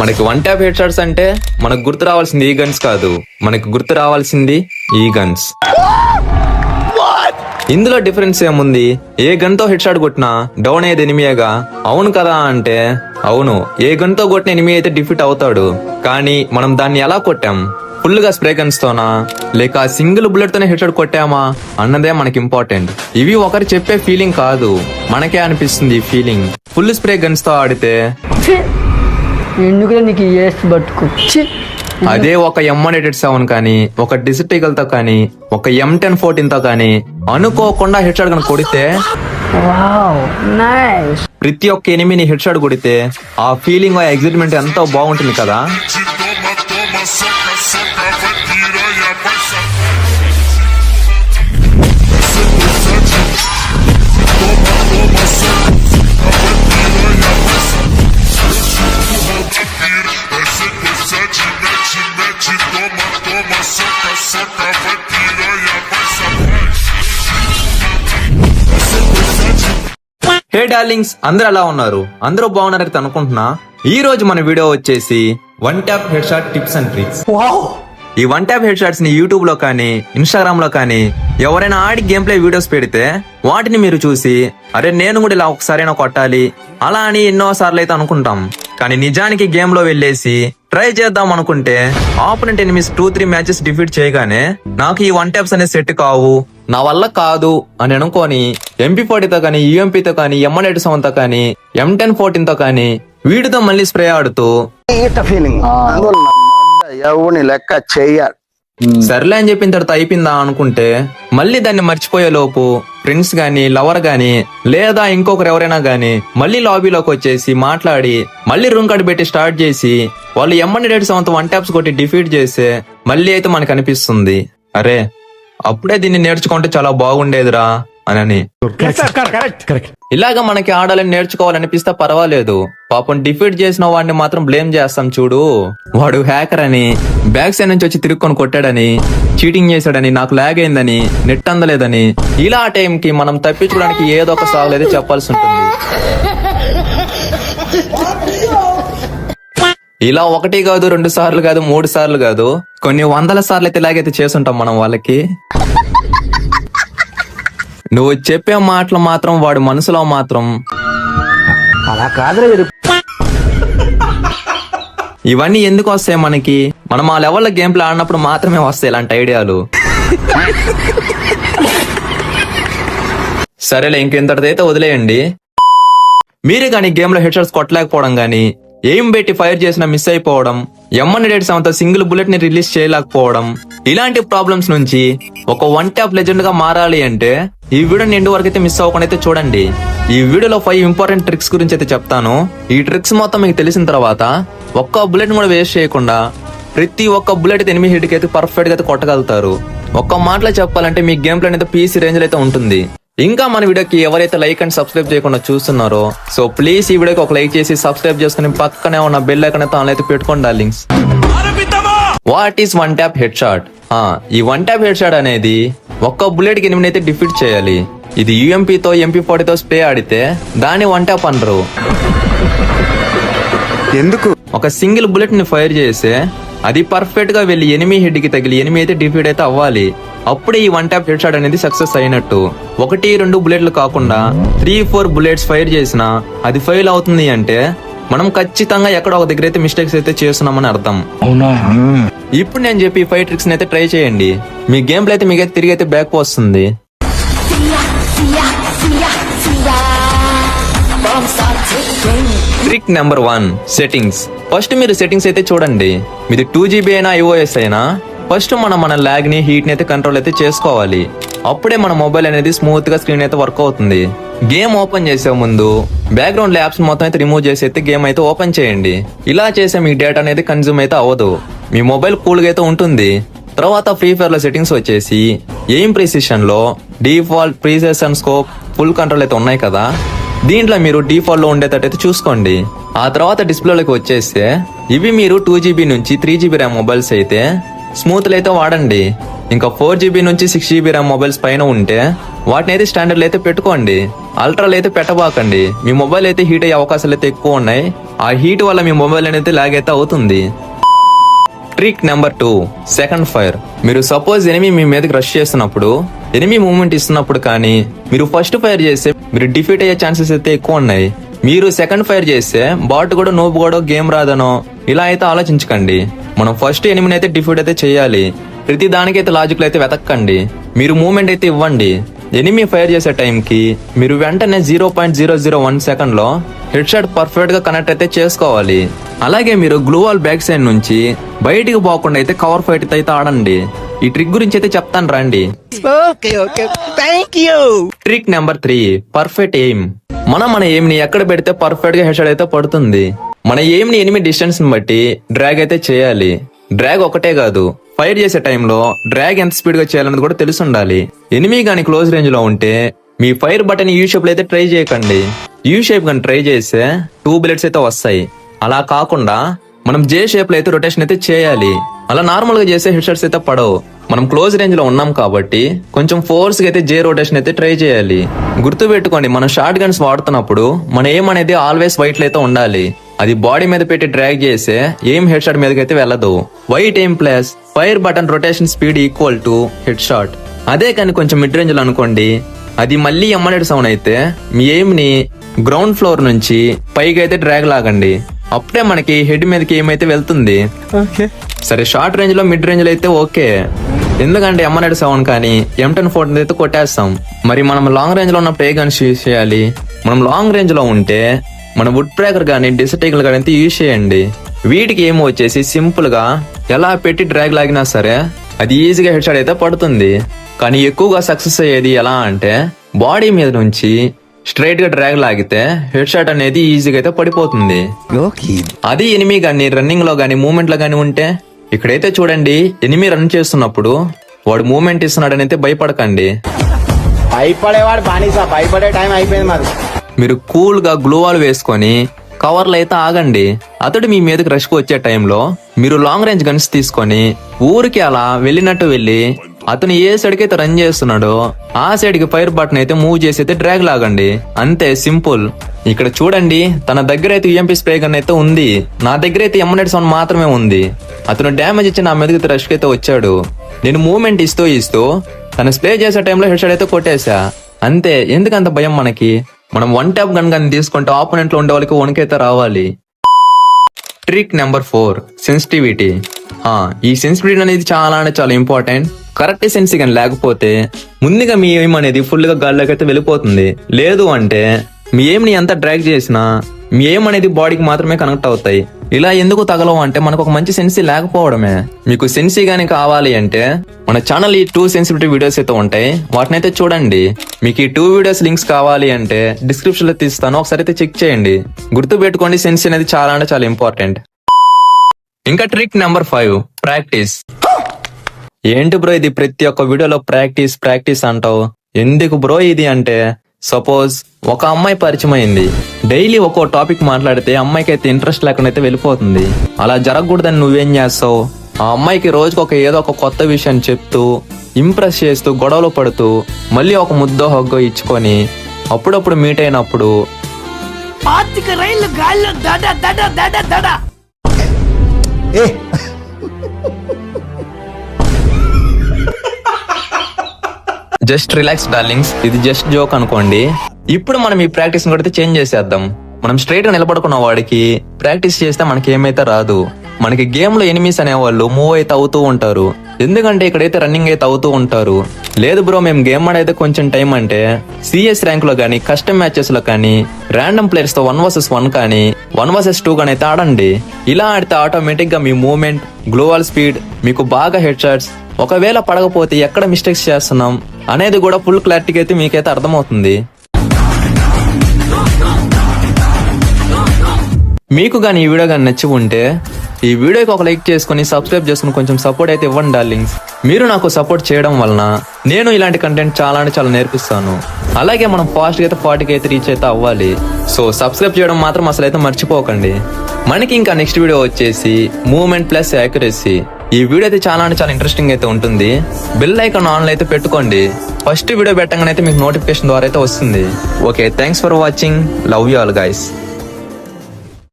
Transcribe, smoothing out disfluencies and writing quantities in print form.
మనకి one tap head shots అంటే మనకు గుర్తు రావాల్సింది ఈ గన్స్ కాదు, మనకు గుర్తు రావాల్సింది ఈ గన్స్. ఇందులో డిఫరెన్స్ ఏముంది? ఏ గన్ తో హెడ్ షాట్ కొట్టినా డౌన్ అయ్యేది ఎనిమియేగా, అవును కదా అంటే అవును. ఏ గన్ తో కొట్టిన ఎనిమి అయితే డిఫీట్ అవుతాడు. కానీ మనం దాన్ని ఎలా కొట్టాం? ఫుల్ గా స్ప్రే గన్స్ తోనా లేక సింగిల్ బుల్లెట్ తోనే హెడ్ షాట్ కొట్టామా అన్నదే మనకి ఇంపార్టెంట్. ఇవి ఒకరు చెప్పే ఫీలింగ్ కాదు, మనకే అనిపిస్తుంది ఈ ఫీలింగ్. ఫుల్ స్ప్రే గన్స్ తో ఆడితే అదే ఒక M187 కానీ ఒక డిజిటల్ తో కానీ ఒక M1014 తో కానీ అనుకోకుండా హెడ్ షాట్ కనుక కొడితే, ప్రతి ఒక్క ఎనిమిని హెడ్ షాట్ కొడితే ఆ ఫీలింగ్, ఆ ఎగ్జైట్మెంట్ ఎంతో బాగుంటుంది కదా. హే డార్లింగ్స్, అందరూ ఎలా ఉన్నారు? అందరూ బాగున్నారని అనుకుంటున్నా. ఈ రోజు మన వీడియో వచ్చేసి one tap head shot tips and tricks. ఈ వన్ ట్యాప్ హెడ్ షాట్స్ ని యూట్యూబ్ లో కానీ ఇన్స్టాగ్రామ్ లో కానీ ఎవరైనా ఆడి గేమ్ ప్లే వీడియోస్ పెడితే వాటిని మీరు చూసి అరే నేను కూడా ఇలా ఒకసారైనా కొట్టాలి అలా అని ఎన్నో సార్లు అయితే అనుకుంటాం. కానీ నిజానికి గేమ్ లో వెళ్ళేసి ట్రై చేద్దాం అనుకుంటే ఆపోనెంట్ ఎనిమిస్ 2-3 మ్యాచెస్ డిఫీట్ చేయగానే నాకు ఈ వన్ ట్యాప్స్ అనేది సెట్ కావు, నా వల్ల కాదు అని అనుకోని MP40 తో కానీ UMP తో కానీ M187 తో కానీ M1014 తో కానీ వీటితో మళ్ళీ స్ప్రే ఆడుతూ లెక్క చెయ్యాలి సర్లే అని చెప్పిన తర్వాత అయిపోయిందా అనుకుంటే మళ్ళీ దాన్ని మర్చిపోయే లోపు ఫ్రెండ్స్ గాని లవర్ గాని లేదా ఇంకొకరు ఎవరైనా గాని మళ్ళీ లాబీలోకి వచ్చేసి మాట్లాడి మళ్ళీ రూమ్ కార్డు పెట్టి స్టార్ట్ చేసి వాళ్ళు M187 వన్ ట్యాప్స్ కొట్టి డిఫీట్ చేస్తే మళ్ళీ అయితే మనకు అనిపిస్తుంది అరే అప్పుడే దీన్ని నేర్చుకుంటే చాలా బాగుండేదిరా అని. ఇలాగా మనకి ఆడాలని నేర్చుకోవాలనిపిస్తే పర్వాలేదు, పాపం డిఫీట్ చేసిన వాడిని మాత్రం బ్లేమ్ చేస్తాం చూడు, వాడు హ్యాకర్ అని, బ్యాక్ సైడ్ నుంచి వచ్చి తిరుక్కొని కొట్టాడని, చీటింగ్ చేశాడని, నాకు లాగ్ అయిందని, నెట్ అందలేదని, ఇలా ఆ టైంకి మనం తప్పించుకోవడానికి ఏదో ఒక సాగు అయితే చెప్పాల్సి ఉంటుంది. ఇలా 1 కాదు 2 సార్లు కాదు 3 సార్లు కాదు కొన్ని 100 సార్లు అయితే ఇలాగైతే చేసుంటాం మనం వాళ్ళకి. నువ్వు చెప్పే మాటలు మాత్రం వాడి మనసులో మాత్రం అలా కాదురా. ఇవన్నీ ఎందుకు వస్తాయి మనకి? మనం ఆ లెవెల్లో గేమ్ ప్లే ఆడినప్పుడు మాత్రమే వస్తాయి ఇలాంటి ఐడియాలు. సరేలే, ఇంకెంతటిదైతే వదిలేయండి. మీరే గానీ గేమ్ లో హెడ్ షాట్స్ కొట్టలేకపోవడం గానీ, ఎయిమ్ పెట్టి ఫైర్ చేసిన మిస్ అయిపోవడం, M187 సింగిల్ బుల్లెట్ ని రిలీజ్ చేయలేకపోవడం, ఇలాంటి ప్రాబ్లమ్స్ నుంచి ఒక వన్ ట్యాప్ లెజెండ్ గా మారాలి అంటే ఈ వీడియోని ఎండ్ వరకు అయితే మిస్ అవ్వకుండా అయితే చూడండి. ఈ వీడియోలో 5 ఇంపార్టెంట్ ట్రిక్స్ గురించి అయితే చెప్తాను. ఈ ట్రిక్స్ మొత్తం మీకు తెలిసిన తర్వాత ఒక్క బుల్లెట్ కూడా వేస్ట్ చేయకుండా ప్రతి ఒక్క బుల్లెట్ అయితే ఎనిమి హెడ్ కి అయితే పర్ఫెక్ట్ గా అయితే కొట్టగలుగుతారు. ఒక్క మాటలో చెప్పాలంటే మీ గేమ్ ప్లే అయితే PC రేంజ్ లో అయితే ఉంటుంది. ఇంకా మన వీడియోకి ఎవరైతే లైక్ అండ్ సబ్స్క్రైబ్ చేయకుండా చూస్తున్నారో సో ప్లీజ్ ఈ వీడియోకి ఒక లైక్ చేసి సబ్స్క్రైబ్ చేసుకుని పక్కనే ఉన్న బెల్ ఐకాన్ అయితే ఆన్ అయితే పెట్టుకోండి darlings. What is one tap head shot? ఈ వన్ ట్యాప్ హెడ్ షాట్ అనేది ఒక్క బుల్లెట్ కి 8 అయితే డిఫీట్ చేయాలి. ఇది UMP తో MP40 తో స్ప్రే ఆడితే దాన్ని వన్ ట్యాప్ అనరు. ఎందుకు? ఒక సింగిల్ బుల్లెట్ ని ఫైర్ చేస్తే అది పర్ఫెక్ట్ గా వెళ్లి ఎనిమి హెడ్ కి తగిలి ఎనిమి అయితే డిఫీట్ అయితే అవ్వాలి. అప్పుడే ఈ వన్ ట్యాప్ హెడ్ షాట్ అనేది సక్సెస్ అయినట్టు. 1-2 బుల్లెట్లు కాకుండా 3-4 బుల్లెట్స్ ఫైర్ చేసినా అది ఫెయిల్ అవుతుంది అంటే మనం ఖచ్చితంగా ఎక్కడ ఒక దగ్గర అయితే మిస్టేక్స్ అయితే చేస్తున్నామని అర్థం. ఇప్పుడు నేను చెప్పి 5 ట్రిక్స్ అయితే ట్రై చేయండి. మీ గేమ్ ప్లే అయితే మీకైతే తిరిగి అయితే బ్యాక్ వస్తుంది. Trick number 1, settings. ఫస్ట్ మీరు సెట్టింగ్స్ అయితే చూడండి. మీది 2GB అయినా iOS అయినా ఫస్ట్ మన లాగ్ ని హీట్ ని అయితే కంట్రోల్ అయితే చేసుకోవాలి. అప్పుడే మన మొబైల్ అనేది స్మూత్ గా స్క్రీన్ అయితే వర్క్ అవుతుంది. గేమ్ ఓపెన్ చేసే ముందు బ్యాక్గ్రౌండ్ యాప్స్ మొత్తం అయితే రిమూవ్ చేసి అయితే గేమ్ అయితే ఓపెన్ చేయండి. ఇలా చేసే మీ డేటా అనేది కన్జ్యూమ్ అయితే అవ్వదు, మీ మొబైల్ కూల్ గా అయితే ఉంటుంది. తర్వాత ఫ్రీ ఫైర్ లో సెట్టింగ్స్ వచ్చేసి ఎయిమ్ ప్రిసిషన్ లో డిఫాల్ట్ ప్రీసెషన్ స్కోప్ ఫుల్ కంట్రోల్ అయితే ఉన్నాయి కదా, దీంట్లో మీరు డిఫాల్ట్ లో ఉండేటట్టయితే చూసుకోండి. ఆ తర్వాత డిస్ప్లేలోకి వచ్చేస్తే ఇవి మీరు 2GB నుంచి 3GB ర్యామ్ మొబైల్స్ అయితే స్మూత్ అయితే వాడండి. ఇంకా 4GB నుంచి 6GB ర్యామ్ మొబైల్స్ పైన ఉంటే వాటిని అయితే స్టాండర్డ్ అయితే పెట్టుకోండి. అల్ట్రాలు అయితే పెట్టబాకండి, మీ మొబైల్ అయితే హీట్ అయ్యే అవకాశాలు అయితే ఎక్కువ ఉన్నాయి. ఆ హీట్ వల్ల మీ మొబైల్ అనేది లాగ్ అయితే అవుతుంది. Trick number 2, second fire. మీరు సపోజ్ ఎనిమి మీ మీదకి రష్ చేస్తున్నప్పుడు, ఎనిమి మూవ్మెంట్ ఇస్తున్నప్పుడు కానీ మీరు ఫస్ట్ ఫైర్ చేస్తే మీరు డిఫీట్ అయ్యే ఛాన్సెస్ అయితే ఎక్కువ ఉన్నాయి. మీరు సెకండ్ ఫైర్ చేస్తే బాట్ కూడా నోబు కూడా గేమ్ రాదనో ఇలా అయితే ఆలోచించకండి. మనం ఫస్ట్ ఎనిమిని అయితే డిఫీట్ అయితే చేయాలి. ప్రతి దానికైతే లాజిక్ అయితే వెతక్కండి. మీరు మూవ్మెంట్ అయితే ఇవ్వండి. ఎనిమి ఫైర్ చేసే టైంకి మీరు వెంటనే 0.001 సెకండ్ లో హెడ్ షాట్ పర్ఫెక్ట్ గా కనెక్ట్ అయితే చేసుకోవాలి. అలాగే మీరు గ్లూ వాల్ బ్యాక్ సైడ్ నుంచి బయటికి పోకుండా అయితే కవర్ ఫైట్ అయితే ఆడండి. ఈ ట్రిక్ గురించి అయితే చెప్తాను రండి. Trick number 3, perfect aim. మనం మన ఎయిమ్ ని ఎక్కడ పెడితే పర్ఫెక్ట్ గా హెడ్ షాట్ అయితే పడుతుంది. మన ఎయిమ్ ని ఎనిమి డిస్టెన్స్ ని బట్టి డ్రాగ్ అయితే చేయాలి. డ్రాగ్ ఒకటే కాదు, ఫైర్ చేసే టైంలో డ్రాగ్ ఎంత స్పీడ్ గా చేయాలన్నది కూడా తెలిసి ఉండాలి. ఎనిమి గాని క్లోజ్ రేంజ్ లో ఉంటే మీ ఫైర్ బటన్ యూ షేప్ లో అయితే ట్రై చేయకండి. యూ షేప్ గాని ట్రై చేస్తే 2 బుల్లెట్స్ అయితే వస్తాయి. అలా కాకుండా మనం జే షేప్ లో అయితే రొటేషన్ అయితే చేయాలి. అలా నార్మల్ గా చేసే హెడ్ షాట్స్ అయితే పడవు. మనం క్లోజ్ రేంజ్ లో ఉన్నాం కాబట్టి కొంచెం ఫోర్స్ గా అయితే జే రొటేషన్ అయితే ట్రై చేయాలి. గుర్తు పెట్టుకోండి, మనం షార్ట్ గన్స్ వాడుతున్నప్పుడు మన ఎయిమ్ అనేది ఆల్వేస్ వైట్ లో అయితే ఉండాలి. అది బాడీ మీద పెట్టి డ్రాగ్ చేసే ఎయిమ్ హెడ్ షాట్ మీదకి అయితే వెళ్ళదు. White aim plus fire button rotation speed equal to head shot. అదే కానీ కొంచెం మిడ్ రేంజ్ లో అనుకోండి, అది మళ్ళీ ఎమ్మనెడ్ సౌండ్ అయితే మీ ఎయిమ్ ని గ్రౌండ్ ఫ్లోర్ నుంచి పైకి అయితే డ్రాగ్ లాగండి. అప్పుడే మనకి హెడ్ మీదకి ఏమైతే వెళ్తుంది. సరే, షార్ట్ రేంజ్ లో మిడ్ రేంజ్ లో అయితే ఓకే, ఎందుకంటే ఎమ్మనెడ్ సౌండ్ కానీ M10 అయితే కొట్టేస్తాం. మరి మనం లాంగ్ రేంజ్ లో ఉన్నప్పుడు ఏ గన్స్ యూజ్ చేయాలి? మనం లాంగ్ రేంజ్ లో ఉంటే మన వుడ్ బ్రేకర్ గానీ డిసర్టైకల్ గానీ అయితే యూజ్ చేయండి. వీటికి ఏమో వచ్చేసి సింపుల్ గా ఎలా పెట్టి డ్రాగ్ లాగినా సరే అది ఈజీగా హెడ్ షాట్ అయితే పడుతుంది. కానీ ఎక్కువగా సక్సెస్ అయ్యేది ఎలా అంటే బాడీ మీద నుంచి స్ట్రైట్ గా డ్రాగ్ లాగితే హెడ్ షాట్ అనేది ఈజీగా అయితే పడిపోతుంది. అది ఎనిమి గానీ రన్నింగ్ లో గానీ మూవ్మెంట్ లో గానీ ఉంటే, ఇక్కడైతే చూడండి, ఎనిమి రన్ చేస్తున్నప్పుడు వాడు మూవ్మెంట్ ఇస్తున్నాడని అయితే భయపడకండి. భయపడేవాడు బానిసా, భయపడే టైం అయిపోయింది మరి. మీరు కూల్ గా గ్లూ వాల్ వేసుకొని కవర్లు అయితే ఆగండి. అతడు మీ మీదకి రష్ కు వచ్చే టైంలో మీరు లాంగ్ రేంజ్ గన్స్ తీసుకొని ఊరికి అలా వెళ్ళినట్టు వెళ్ళి అతను ఏ సైడ్ కి అయితే రన్ చేస్తున్నాడో ఆ సైడ్ కి ఫైర్ బటన్ అయితే మూవ్ చేసి అయితే డ్రాగ్ లాగండి. అంతే, సింపుల్. ఇక్కడ చూడండి, తన దగ్గర అయితే UMP స్ప్రే గన్ అయితే ఉంది, నా దగ్గర అయితే ఎమ్మనెడ్ సౌండ్ మాత్రమే ఉంది. అతను డ్యామేజ్ ఇచ్చి నా మీదకి రష్ కి అయితే వచ్చాడు. నేను మూవ్మెంట్ ఇస్తూ తన స్ప్రే చేసే టైంలో హెడ్ షాట్ అయితే కొట్టేశా. అంతే. ఎందుకంత భయం మనకి? మనం 1 ట్యాప్ గన్ గాని తీసుకుంటే ఆపోనెంట్ లో ఉండే వాళ్ళకి వణకైతే రావాలి. Trick number 4, sensitivity. ఈ సెన్సిటివిటీ అనేది చాలా అంటే చాలా ఇంపార్టెంట్. కరెక్ట్ సెన్స్ కానీ లేకపోతే ముందుగా మీ ఎయిమ్ అనేది ఫుల్ గా గాల్లోకి అయితే వెళ్ళిపోతుంది. లేదు అంటే మీ ఎయిమ్ ని ఎంత డ్రాగ్ చేసినా మీ ఎయిమ్ అనేది బాడీకి మాత్రమే కనెక్ట్ అవుతాయి. ఇలా ఎందుకు తగలవు అంటే మనకు ఒక మంచి సెన్సీ లేకపోవడమే. మీకు సెన్సీ గానీ కావాలి అంటే మన ఛానల్ ఈ 2 సెన్సిటివిటీ వీడియోస్ అయితే ఉంటాయి, వాటిని అయితే చూడండి. మీకు ఈ 2 వీడియోస్ లింక్స్ కావాలి అంటే డిస్క్రిప్షన్ లో తీస్తాను, ఒకసారి అయితే చెక్ చేయండి. గుర్తు పెట్టుకోండి, సెన్సీ అనేది చాలా అంటే చాలా ఇంపార్టెంట్. ఇంకా ట్రిక్ నెంబర్ 5, ప్రాక్టీస్. ఏంటి బ్రో ఇది ప్రతి ఒక్క వీడియోలో ప్రాక్టీస్ అంటావు? ఎందుకు బ్రో ఇది అంటే, సపోజ్ ఒక అమ్మాయి పరిచయం అయింది, డైలీ ఒక్కో టాపిక్ మాట్లాడితే అమ్మాయికి అయితే ఇంట్రెస్ట్ లేకుండా అయితే వెళ్ళిపోతుంది. అలా జరగకూడదని నువ్వేం చేస్తావు? ఆ అమ్మాయికి రోజుకొక ఏదో ఒక కొత్త విషయం చెప్తూ ఇంప్రెస్ చేస్తూ గొడవలు పడుతూ మళ్ళీ ఒక ముద్దో హగ్గో ఇచ్చుకొని అప్పుడప్పుడు మీట్ అయినప్పుడు జస్ట్ రిలాక్స్ డార్లింగ్స్, ఇది జస్ట్ జోక్ అనుకోండి. ఇప్పుడు మనం ఈ ప్రాక్టీస్ కూడా చేంజ్ చేసేద్దాం. మనం స్ట్రైట్ గా నిలబడుకున్న వాడికి ప్రాక్టీస్ చేస్తే మనకి ఏమైతే రాదు. మనకి గేమ్ లో ఎనిమీస్ అనేవాళ్ళు మూవ్ అయితే అవుతూ ఉంటారు, ఎందుకంటే ఇక్కడైతే రన్నింగ్ అయితే అవుతూ ఉంటారు. లేదు బ్రో, మేము గేమ్ ఆడైతే కొంచెం టైం అంటే CS ర్యాంక్ లో కానీ కస్టమ్ మ్యాచెస్ లో కానీ ర్యాండమ్ ప్లేయర్స్ తో 1 vs 1 కానీ 1 vs 2 కానీ అయితే ఆడండి. ఇలా ఆడితే ఆటోమేటిక్ గా మీ మూవ్మెంట్, గ్లోవల్ స్పీడ్, మీకు బాగా హెడ్ షాట్స్, ఒకవేళ పడకపోతే ఎక్కడ మిస్టేక్స్ చేస్తున్నాం అనేది కూడా ఫుల్ క్లారిటీగా అయితే మీకైతే అర్థమవుతుంది. మీకు గానీ ఈ వీడియో గానీ నచ్చి ఉంటే ఈ వీడియోకి ఒక లైక్ చేసుకుని సబ్స్క్రైబ్ చేసుకుని కొంచెం సపోర్ట్ అయితే ఇవ్వండి డార్లింగ్స్. మీరు నాకు సపోర్ట్ చేయడం వలన నేను ఇలాంటి కంటెంట్ చాలా అంటే చాలా నేర్పిస్తాను. అలాగే మనం ఫాస్ట్ గా అయితే 40కి అయితే రీచ్ అయితే అవ్వాలి. సో సబ్స్క్రైబ్ చేయడం మాత్రం అసలు అయితే మర్చిపోకండి. మనకి ఇంకా నెక్స్ట్ వీడియో వచ్చేసి మూవ్మెంట్ ప్లస్ యాక్యురసీ. ఈ వీడియో అయితే చాలా అంటే చాలా ఇంట్రెస్టింగ్ అయితే ఉంటుంది. బెల్ ఐకాన్ ఆన్ అయితే పెట్టుకోండి. ఫస్ట్ వీడియో పెట్టగానే అయితే మీకు నోటిఫికేషన్ ద్వారా అయితే వస్తుంది. Okay, thanks for watching. Love you all guys.